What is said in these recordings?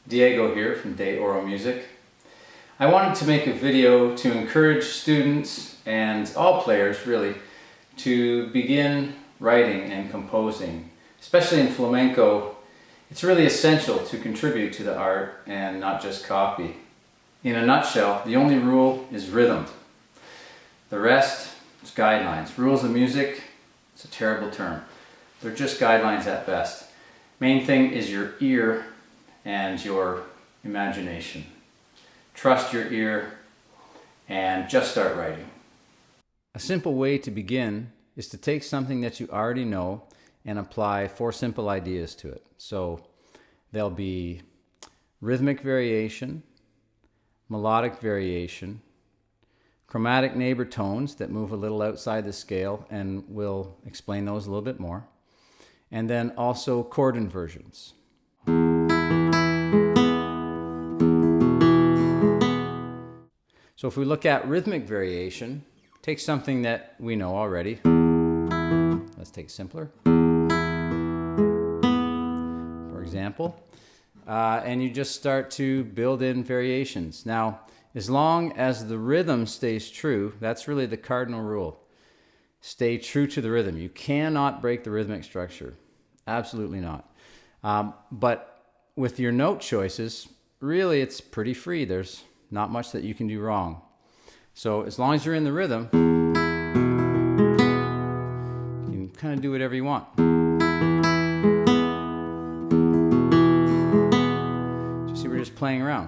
Diego here from De Oro Music. I wanted to make a video to encourage students and all players really to begin writing and composing. Especially in flamenco, it's really essential to contribute to the art and not just copy. In a nutshell, the only rule is rhythm. The rest is guidelines. Rules of music, it's a terrible term. They're just guidelines at best. Main thing is your ear and your imagination. Trust your ear and just start writing. A simple way to begin is to take something that you already know and apply 4 simple ideas to it. So there'll be rhythmic variation, melodic variation, chromatic neighbor tones that move a little outside the scale, and we'll explain those a little bit more. And then also chord inversions. So if we look at rhythmic variation, take something that we know already. Let's take simpler, for example. And you just start to build in variations. Now, as long as the rhythm stays true, that's really the cardinal rule. Stay true to the rhythm. You cannot break the rhythmic structure. Absolutely not. But with your note choices, really it's pretty free. There's not much that you can do wrong. So as long as you're in the rhythm, you can kind of do whatever you want. You see, we're just playing around.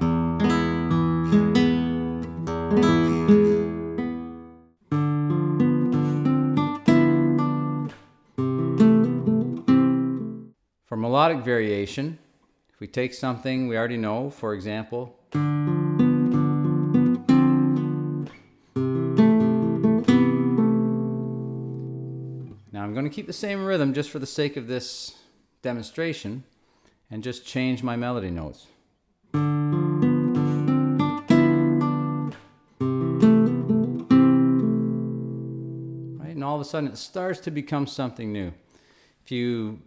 For melodic variation, if we take something we already know, for example, now I'm going to keep the same rhythm just for the sake of this demonstration and just change my melody notes. Right? And all of a sudden it starts to become something new. If you,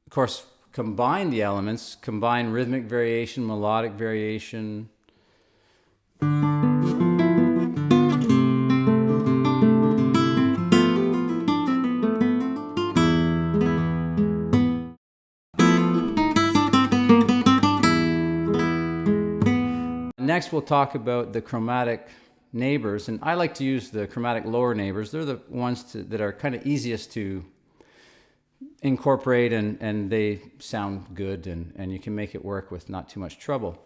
of course, combine the elements, combine rhythmic variation, melodic variation, next we'll talk about the chromatic neighbors, and I like to use the chromatic lower neighbors. They're the ones that are kind of easiest to incorporate, and they sound good, and you can make it work with not too much trouble.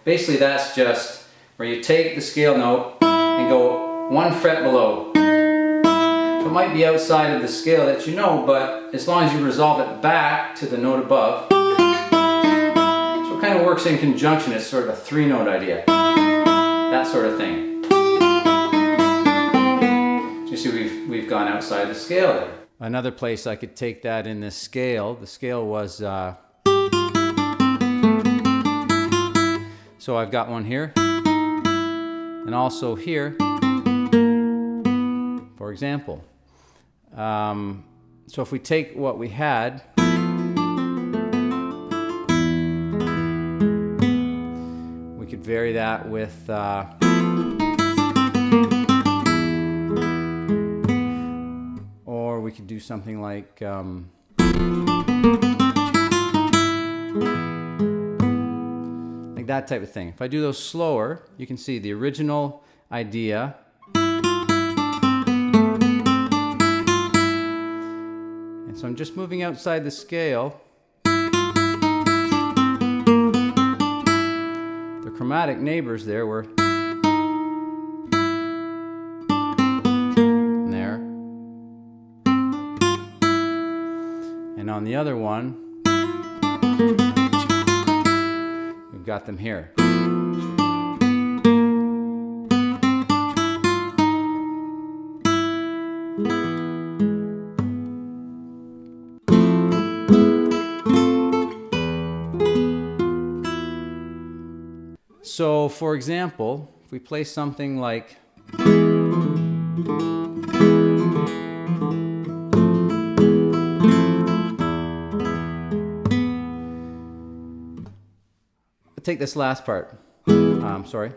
Basically that's just where you take the scale note and go 1 fret below. So it might be outside of the scale that you know, but as long as you resolve it back to the note above, so it kind of works in conjunction. It's sort of a 3-note idea, that sort of thing. So you see we've gone outside the scale there. Another place I could take that in this scale, the scale was, so I've got one here, and also here, for example. So if we take what we had, we could vary that with, we could do something like that type of thing. If I do those slower, you can see the original idea. And so I'm just moving outside the scale. The chromatic neighbors there were there. And on the other one, we've got them here. So, for example, if we play something like take this last part. Sorry.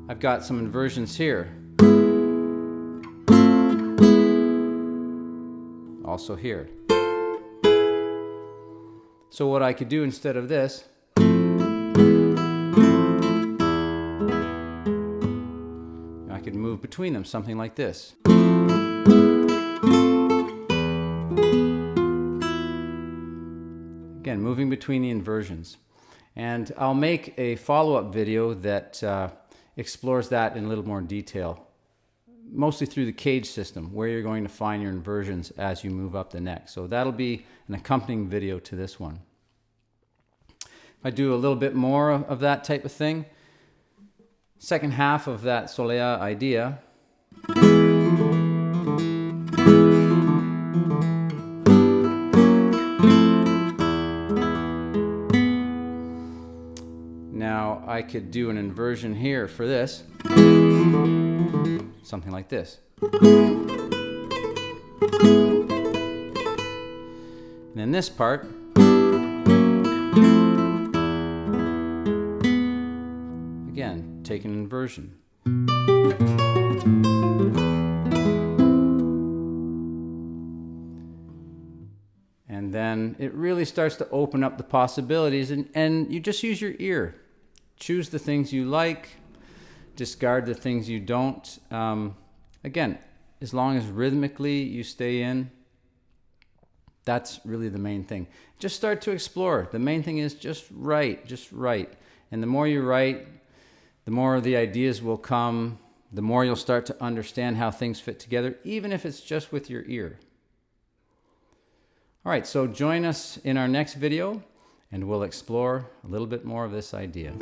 I've got some inversions here. Also here. So what I could do instead of this, I could move between them, something like this. Again, moving between the inversions. And I'll make a follow-up video that explores that in a little more detail, mostly through the cage system, where you're going to find your inversions as you move up the neck. So that'll be an accompanying video to this one. If I do a little bit more of that type of thing, second half of that Solea idea, now I could do an inversion here for this, something like this. And then this part, again, take an inversion. And then it really starts to open up the possibilities, and you just use your ear. Choose the things you like, discard the things you don't. Again, as long as rhythmically you stay in, that's really the main thing. Just start to explore. The main thing is just write. And the more you write, the more the ideas will come, the more you'll start to understand how things fit together, even if it's just with your ear. All right, so join us in our next video, and we'll explore a little bit more of this idea.